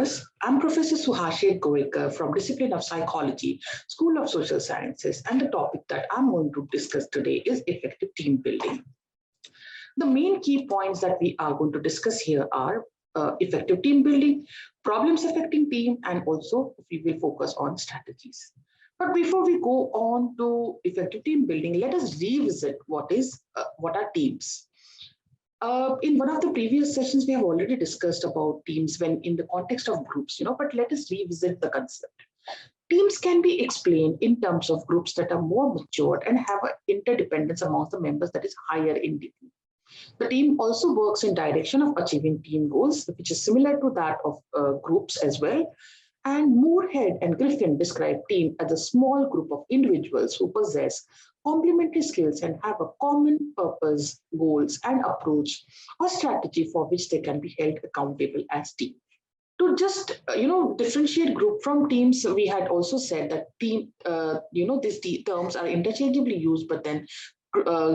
viewers. I'm Professor Suhashet Goekar from Discipline of Psychology, School of Social Sciences, and the topic that I'm going to discuss today is effective team building. The main key points that we are going to discuss here are effective team building, problems affecting team, and also we will focus on strategies. But before we go on to effective team building, let us revisit what are teams. In one of the previous sessions, we have already discussed about teams when in the context of groups, but let us revisit the concept. Teams can be explained in terms of groups that are more matured and have an interdependence amongst the members that is higher in degree. The team also works in direction of achieving team goals, which is similar to that of groups as well. And Moorhead and Griffin describe team as a small group of individuals who possess complementary skills and have a common purpose, goals, and approach or strategy for which they can be held accountable as team. To just differentiate group from teams, we had also said that team, these terms are interchangeably used, but then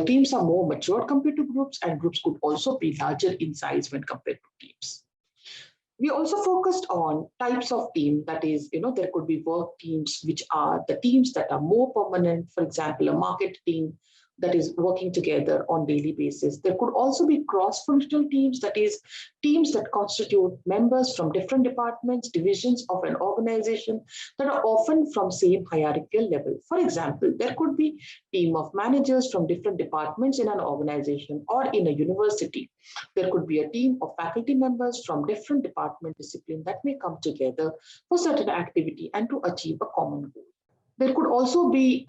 teams are more mature compared to groups, and groups could also be larger in size when compared to teams. We also focused on types of team. That is, there could be work teams, which are the teams that are more permanent. For example, a market team that is working together on daily basis. There could also be cross-functional teams, that is, teams that constitute members from different departments, divisions of an organization that are often from same hierarchical level. For example, there could be team of managers from different departments in an organization or in a university. There could be a team of faculty members from different department discipline that may come together for certain activity and to achieve a common goal. There could also be,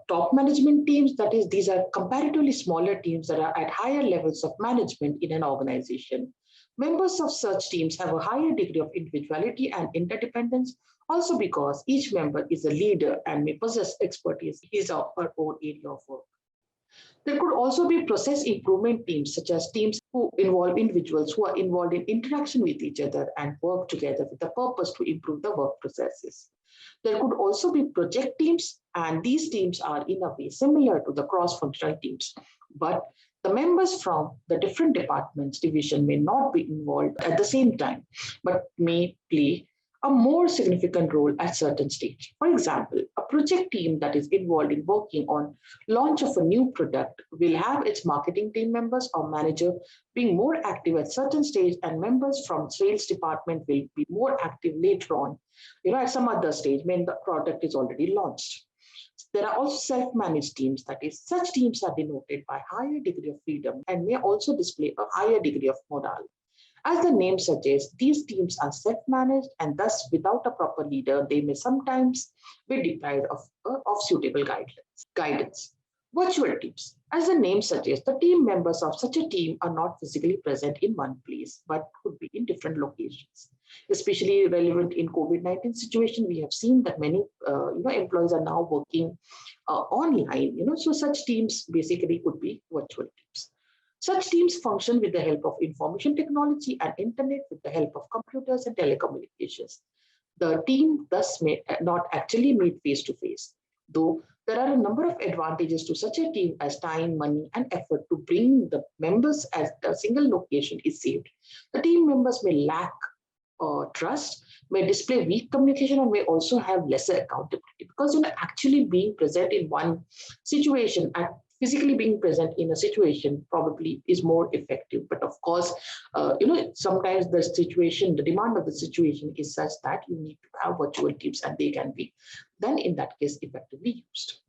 top management teams. That is, these are comparatively smaller teams that are at higher levels of management in an organization. Members of such teams have a higher degree of individuality and interdependence, also because each member is a leader and may possess expertise in his or her own area of work. There could also be process improvement teams, such as teams who involve individuals who are involved in interaction with each other and work together with the purpose to improve the work processes. There could also be project teams, and these teams are in a way similar to the cross-functional teams, but the members from the different departments division may not be involved at the same time, but may play a more significant role at certain stage. For example, a project team that is involved in working on launch of a new product will have its marketing team members or manager being more active at certain stage, and members from sales department will be more active later on, at some other stage when the product is already launched. There are also self-managed teams, that is, such teams are denoted by higher degree of freedom and may also display a higher degree of morale. As the name suggests, these teams are self-managed, and thus without a proper leader, they may sometimes be deprived of suitable guidance. Virtual teams. As the name suggests, the team members of such a team are not physically present in one place, but could be in different locations. Especially relevant in COVID-19 situation, we have seen that many employees are now working online. So such teams basically could be virtual teams. Such teams function with the help of information technology and internet, with the help of computers and telecommunications. The team thus may not actually meet face to face, though there are a number of advantages to such a team as time, money, and effort to bring the members at a single location is saved. The team members may lack trust, may display weak communication, and may also have lesser accountability, because actually being present in one situation and physically being present in a situation probably is more effective. But of course, sometimes the demand of the situation is such that you need to have virtual teams, and they can be then in that case effectively used.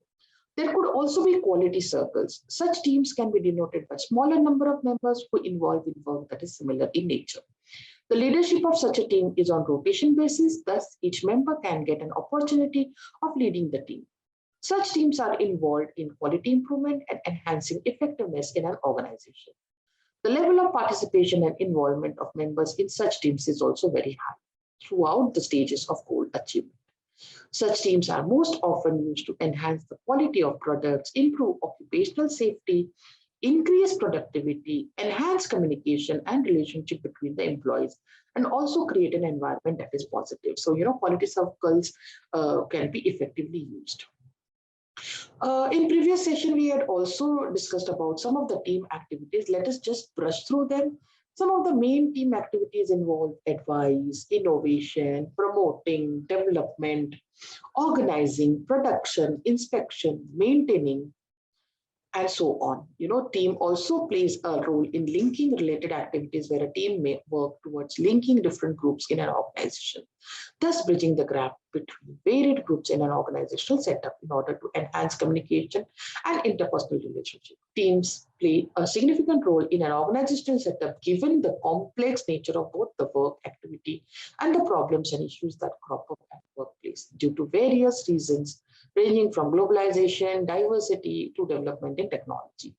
There could also be quality circles. Such teams can be denoted by smaller number of members who involve in work that is similar in nature. The leadership of such a team is on rotation basis, thus each member can get an opportunity of leading the team. Such teams are involved in quality improvement and enhancing effectiveness in an organization. The level of participation and involvement of members in such teams is also very high throughout the stages of goal achievement. Such teams are most often used to enhance the quality of products, improve occupational safety, increase productivity, enhance communication and relationship between the employees, and also create an environment that is positive. So, quality circles can be effectively used. In previous session, we had also discussed about some of the team activities. Let us just brush through them. Some of the main team activities involve advice, innovation, promoting, development, organizing, production, inspection, maintaining, and so on. Team also plays a role in linking related activities where a team may work towards linking different groups in an organization, thus bridging the gap between varied groups in an organizational setup in order to enhance communication and interpersonal relationship. Teams play a significant role in an organizational setup given the complex nature of both the work activity and the problems and issues that crop up at workplace due to various reasons ranging from globalization, diversity to development in technology.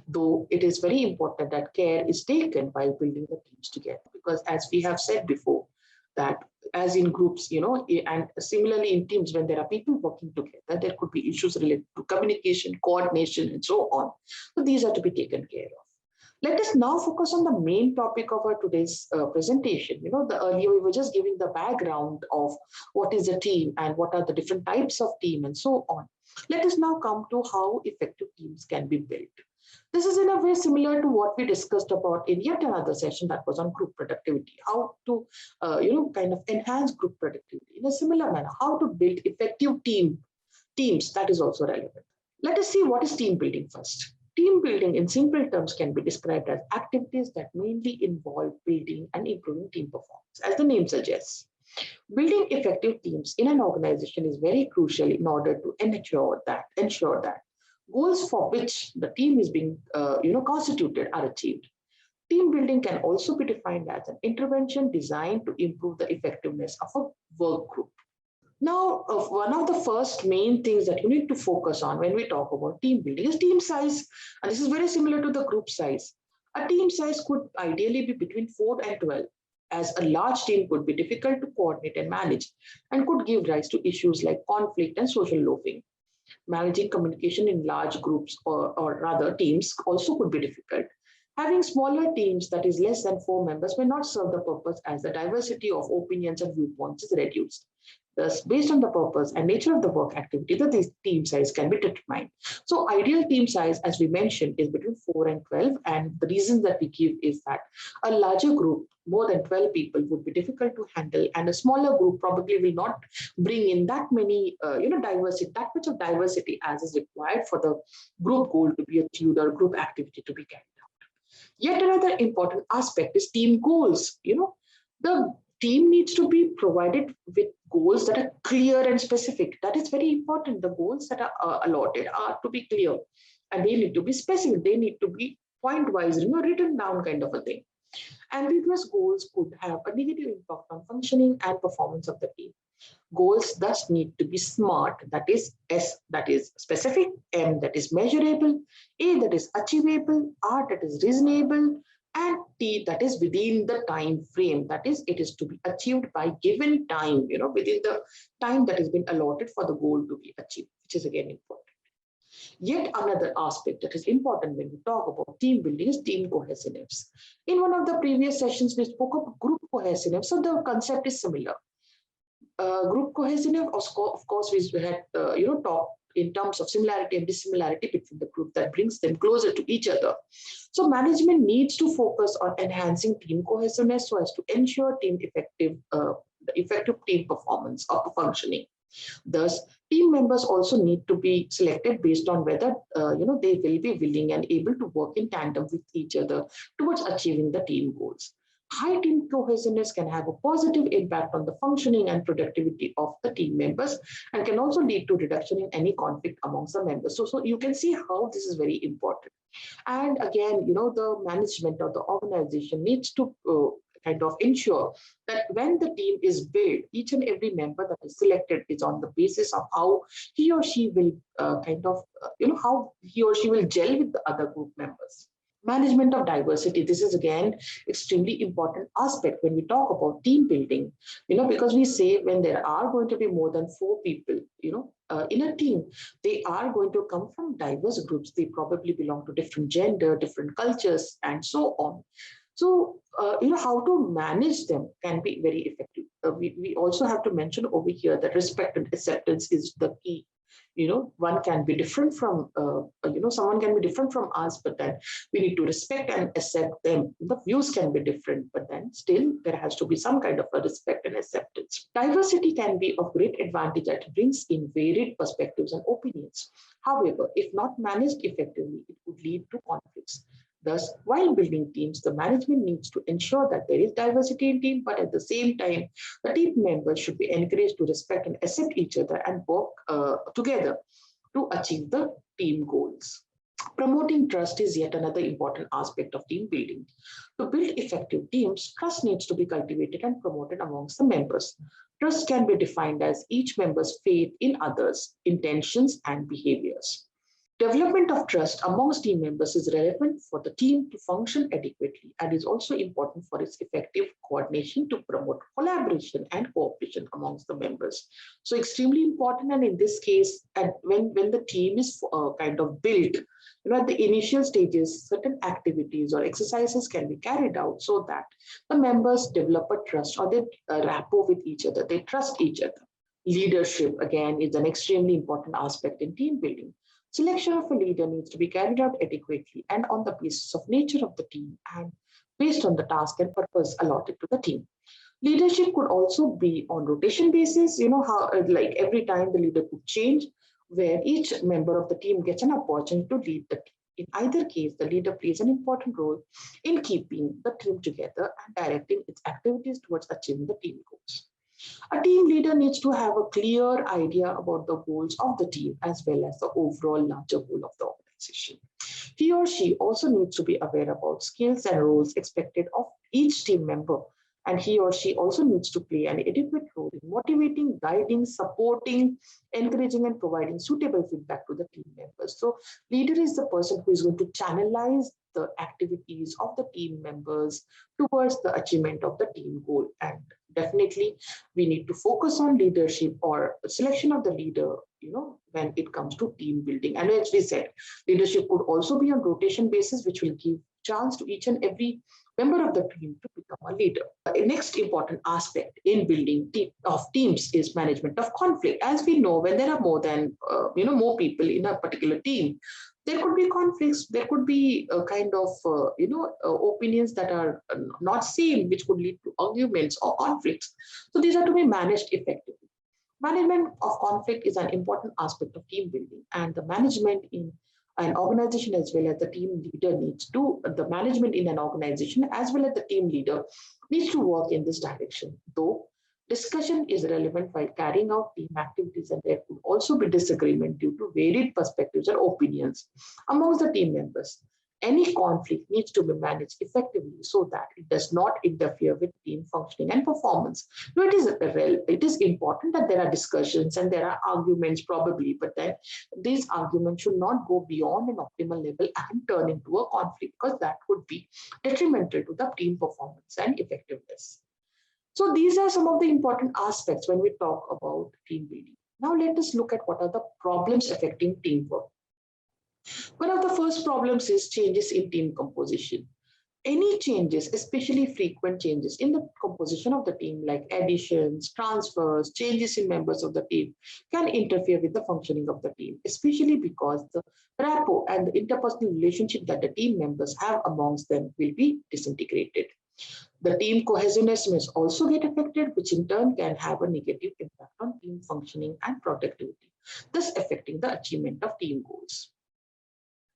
Though it is very important that care is taken while building the teams together, because as we have said before, that as in groups, and similarly in teams, when there are people working together, there could be issues related to communication, coordination, and so on. So these are to be taken care of. Let us now focus on the main topic of our today's presentation. The earlier we were just giving the background of what is a team and what are the different types of team and so on. Let us now come to how effective teams can be built. This is in a way similar to what we discussed about in yet another session that was on group productivity, how to, kind of enhance group productivity in a similar manner, how to build effective teams that is also relevant. Let us see what is team building first. Team building in simple terms can be described as activities that mainly involve building and improving team performance. As the name suggests, building effective teams in an organization is very crucial in order to ensure that goals for which the team is being constituted are achieved. Team building can also be defined as an intervention designed to improve the effectiveness of a work group. Now, one of the first main things that you need to focus on when we talk about team building is team size. And this is very similar to the group size. A team size could ideally be between 4 and 12, as a large team could be difficult to coordinate and manage and could give rise to issues like conflict and social loafing. Managing communication in large groups or rather teams also could be difficult. Having smaller teams that is less than 4 members may not serve the purpose as the diversity of opinions and viewpoints is reduced. Thus, based on the purpose and nature of the work activity, the team size can be determined. So ideal team size, as we mentioned, is between 4 and 12. And the reason that we give is that a larger group, more than 12 people, would be difficult to handle. And a smaller group probably will not bring in that many, diversity, that much of diversity as is required for the group goal to be achieved or group activity to be carried out. Yet another important aspect is team goals. The team needs to be provided with goals that are clear and specific. That is very important. The goals that are allotted are to be clear and they need to be specific. They need to be point-wise, written down kind of a thing. Ambiguous goals could have a negative impact on functioning and performance of the team. Goals thus need to be SMART, that is S, that is specific, M, that is measurable, A, that is achievable, R, that is reasonable, and T, that is within the time frame. That is, it is to be achieved by given time, within the time that has been allotted for the goal to be achieved, which is again important. Yet another aspect that is important when we talk about team building is team cohesiveness. In one of the previous sessions, we spoke of group cohesiveness, so the concept is similar. Group cohesiveness, of course, we had talked in terms of similarity and dissimilarity between the group that brings them closer to each other. So management needs to focus on enhancing team cohesiveness so as to ensure effective team performance or functioning. Thus, team members also need to be selected based on whether they will be willing and able to work in tandem with each other towards achieving the team goals. High team cohesiveness can have a positive impact on the functioning and productivity of the team members and can also lead to reduction in any conflict amongst the members. So you can see how this is very important. And again, the management of the organization needs to kind of ensure that when the team is built, each and every member that is selected is on the basis of how he or she will how he or she will gel with the other group members. Management of diversity. This is again extremely important aspect when we talk about team building, because we say when there are going to be more than 4 people, in a team, they are going to come from diverse groups. They probably belong to different gender, different cultures, and so on. So, how to manage them can be very effective. We also have to mention over here that respect and acceptance is the key, one can be different from, someone can be different from us, but then we need to respect and accept them. The views can be different, but then still there has to be some kind of a respect and acceptance. Diversity can be of great advantage that it brings in varied perspectives and opinions. However, if not managed effectively, it could lead to conflicts. Thus, while building teams, the management needs to ensure that there is diversity in team, but at the same time, the team members should be encouraged to respect and accept each other and work together to achieve the team goals. Promoting trust is yet another important aspect of team building. To build effective teams, trust needs to be cultivated and promoted amongst the members. Trust can be defined as each member's faith in others, intentions, and behaviors. Development of trust amongst team members is relevant for the team to function adequately and is also important for its effective coordination to promote collaboration and cooperation amongst the members. So extremely important, and in this case, and when the team is kind of built, at the initial stages, certain activities or exercises can be carried out so that the members develop a trust or they rapport with each other, they trust each other. Leadership, again, is an extremely important aspect in team building. Selection of a leader needs to be carried out adequately and on the basis of nature of the team and based on the task and purpose allotted to the team. Leadership could also be on rotation basis, how like every time the leader could change, where each member of the team gets an opportunity to lead the team. In either case, the leader plays an important role in keeping the team together and directing its activities towards achieving the team goals. A team leader needs to have a clear idea about the goals of the team as well as the overall larger goal of the organization. He or she also needs to be aware about skills and roles expected of each team member, and he or she also needs to play an adequate role in motivating, guiding, supporting, encouraging, and providing suitable feedback to the team members. So, leader is the person who is going to channelize the activities of the team members towards the achievement of the team goal. And definitely, we need to focus on leadership or selection of the leader, when it comes to team building. And as we said, leadership could also be on rotation basis, which will give chance to each and every member of the team to become a leader. The next important aspect in building of teams is management of conflict. As we know, when there are more than more people in a particular team, there could be conflicts. There could be a kind of opinions that are not same, which could lead to arguments or conflicts. So these are to be managed effectively. Management of conflict is an important aspect of team building, and the management in an organization as well as the team leader the management in an organization as well as the team leader needs to work in this direction. Though discussion is relevant while carrying out team activities, and there could also be disagreement due to varied perspectives and opinions amongst the team members. Any conflict needs to be managed effectively so that it does not interfere with team functioning and performance. Now, it is important that there are discussions and there are arguments probably, but then these arguments should not go beyond an optimal level and turn into a conflict, because that would be detrimental to the team performance and effectiveness. So these are some of the important aspects when we talk about team building. Now let us look at what are the problems affecting teamwork. One of the first problems is changes in team composition. Any changes, especially frequent changes in the composition of the team, like additions, transfers, changes in members of the team, can interfere with the functioning of the team, especially because the rapport and the interpersonal relationship that the team members have amongst them will be disintegrated. The team cohesiveness may also get affected, which in turn can have a negative impact on team functioning and productivity, thus affecting the achievement of team goals.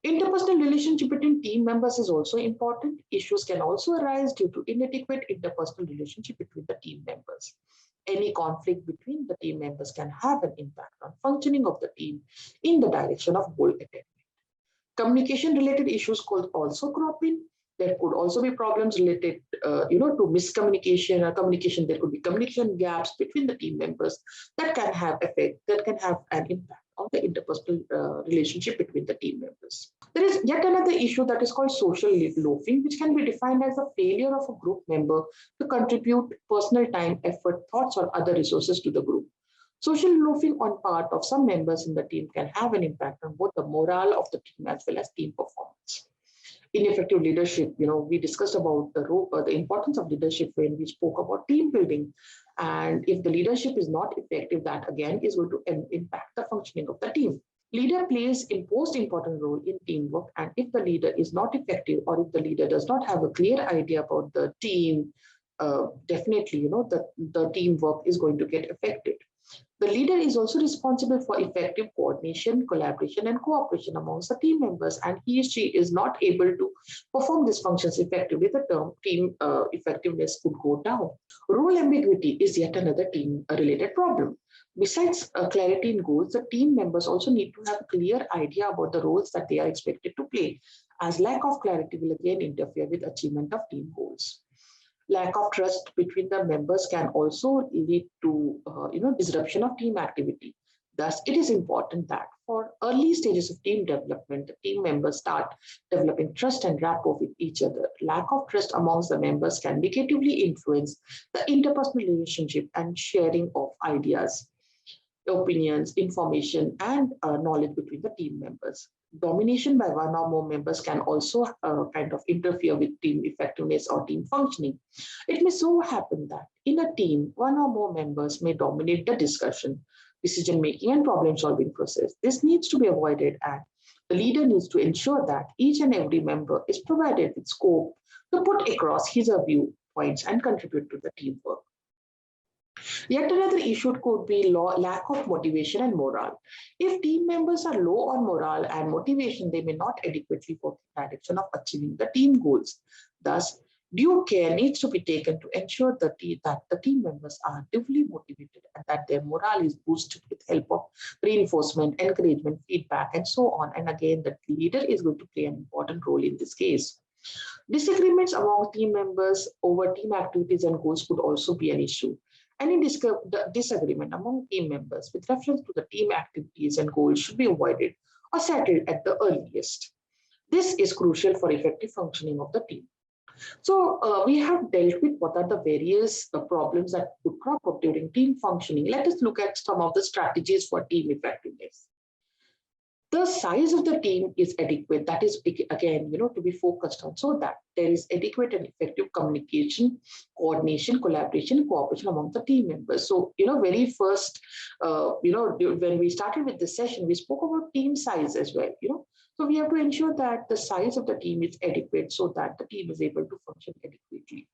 Interpersonal relationship between team members is also important. Issues can also arise due to inadequate interpersonal relationship between the team members. Any conflict between the team members can have an impact on functioning of the team in the direction of goal attainment. Communication-related issues could also crop in. There could also be problems related, to miscommunication or communication. There could be communication gaps between the team members that can have an impact on the interpersonal relationship between the team members. There is yet another issue that is called social loafing, which can be defined as a failure of a group member to contribute personal time, effort, thoughts, or other resources to the group. Social loafing on part of some members in the team can have an impact on both the morale of the team as well as team performance. In effective leadership, we discussed about the role, the importance of leadership when we spoke about team building. And if the leadership is not effective, that again is going to impact the functioning of the team. Leader plays a most important role in teamwork, and if the leader is not effective, or if the leader does not have a clear idea about the team, definitely, the teamwork is going to get affected. The leader is also responsible for effective coordination, collaboration, and cooperation amongst the team members, and he or she is not able to perform these functions effectively, the term team effectiveness could go down. Role ambiguity is yet another team-related problem. Besides clarity in goals, the team members also need to have a clear idea about the roles that they are expected to play, as lack of clarity will again interfere with achievement of team goals. Lack of trust between the members can also lead to disruption of team activity. Thus, it is important that for early stages of team development, the team members start developing trust and rapport with each other. Lack of trust amongst the members can negatively influence the interpersonal relationship and sharing of ideas, opinions, information, and knowledge between the team members. Domination by one or more members can also kind of interfere with team effectiveness or team functioning. It may so happen that in a team, one or more members may dominate the discussion, decision making, and problem solving process. This needs to be avoided, and the leader needs to ensure that each and every member is provided with scope to put across his or viewpoints and contribute to the teamwork. Yet another issue could be lack of motivation and morale. If team members are low on morale and motivation, they may not adequately work in the direction of achieving the team goals. Thus, due care needs to be taken to ensure that the team members are duly motivated and that their morale is boosted with help of reinforcement, encouragement, feedback, and so on. And again, the leader is going to play an important role in this case. Disagreements among team members over team activities and goals could also be an issue. Any disagreement among team members with reference to the team activities and goals should be avoided or settled at the earliest. This is crucial for effective functioning of the team. So we have dealt with what are the various problems that could crop up during team functioning. Let us look at some of the strategies for team effectiveness. The size of the team is adequate. That is, again, to be focused on, so that there is adequate and effective communication, coordination, collaboration, cooperation among the team members. So, very first, when we started with this session, we spoke about team size as well, So we have to ensure that the size of the team is adequate so that the team is able to function adequately.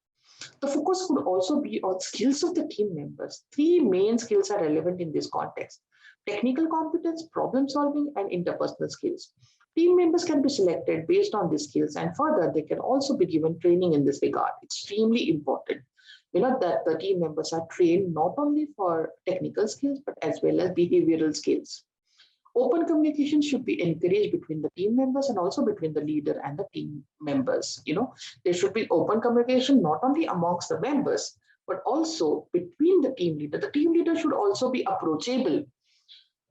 The focus could also be on skills of the team members. Three main skills are relevant in this context: technical competence, problem solving, and interpersonal skills. Team members can be selected based on these skills, and further, they can also be given training in this regard. Extremely important, that the team members are trained not only for technical skills, but as well as behavioral skills. Open communication should be encouraged between the team members and also between the leader and the team members. There should be open communication not only amongst the members, but also between the team leader. The team leader should also be approachable.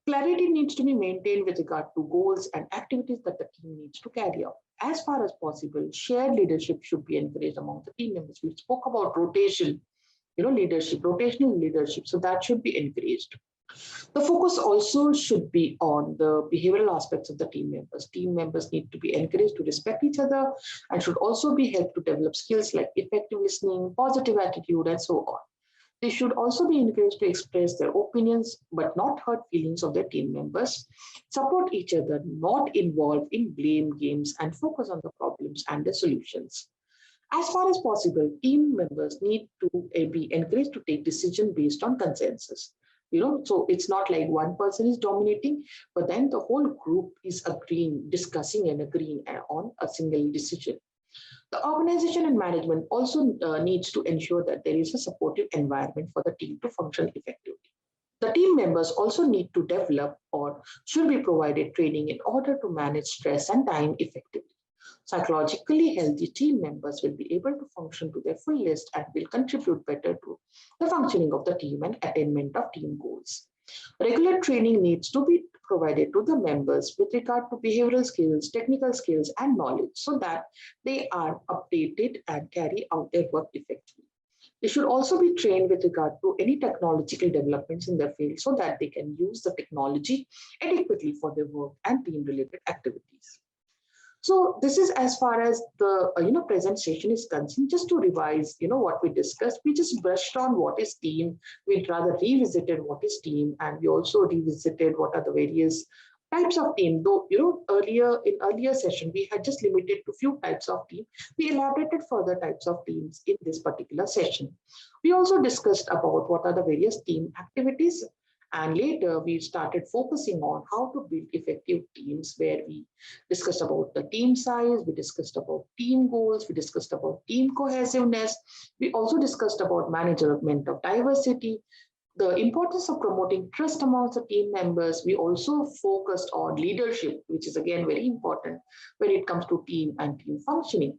Clarity needs to be maintained with regard to goals and activities that the team needs to carry out. As far as possible, shared leadership should be encouraged among the team members. We spoke about rotation, leadership, rotational leadership, so that should be encouraged. The focus also should be on the behavioral aspects of the team members. Team members need to be encouraged to respect each other and should also be helped to develop skills like effective listening, positive attitude, and so on. They should also be encouraged to express their opinions but not hurt feelings of their team members, support each other, not involve in blame games, and focus on the problems and the solutions. As far as possible, team members need to be encouraged to take decisions based on consensus. So it's not like one person is dominating, but then the whole group is discussing and agreeing on a single decision. The organization and management also needs to ensure that there is a supportive environment for the team to function effectively. The team members also need to develop or should be provided training in order to manage stress and time effectively. Psychologically healthy team members will be able to function to their fullest and will contribute better to the functioning of the team and attainment of team goals. Regular training needs to be provided to the members with regard to behavioral skills, technical skills, and knowledge so that they are updated and carry out their work effectively. They should also be trained with regard to any technological developments in their field so that they can use the technology adequately for their work and team-related activities. So this is as far as the present session is concerned. Just to revise, what we discussed, we just brushed on what is team. We rather revisited what is team, and we also revisited what are the various types of team. Though earlier session we had just limited to few types of team. We elaborated further types of teams in this particular session. We also discussed about what are the various team activities. And later, we started focusing on how to build effective teams, where we discussed about the team size, we discussed about team goals, we discussed about team cohesiveness, we also discussed about management of diversity, the importance of promoting trust amongst the team members. We also focused on leadership, which is again very important when it comes to team and team functioning.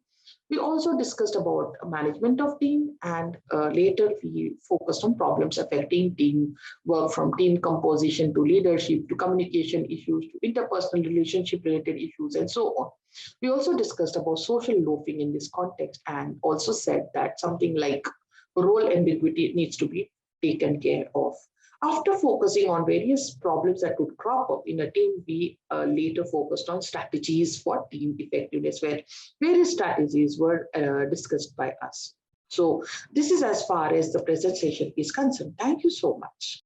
We also discussed about management of team, and later we focused on problems affecting team work, from team composition to leadership to communication issues to interpersonal relationship related issues and so on. We also discussed about social loafing in this context, and also said that something like role ambiguity needs to be taken care of. After focusing on various problems that could crop up in a team, we later focused on strategies for team effectiveness, where various strategies were discussed by us. So, this is as far as the present session is concerned. Thank you so much.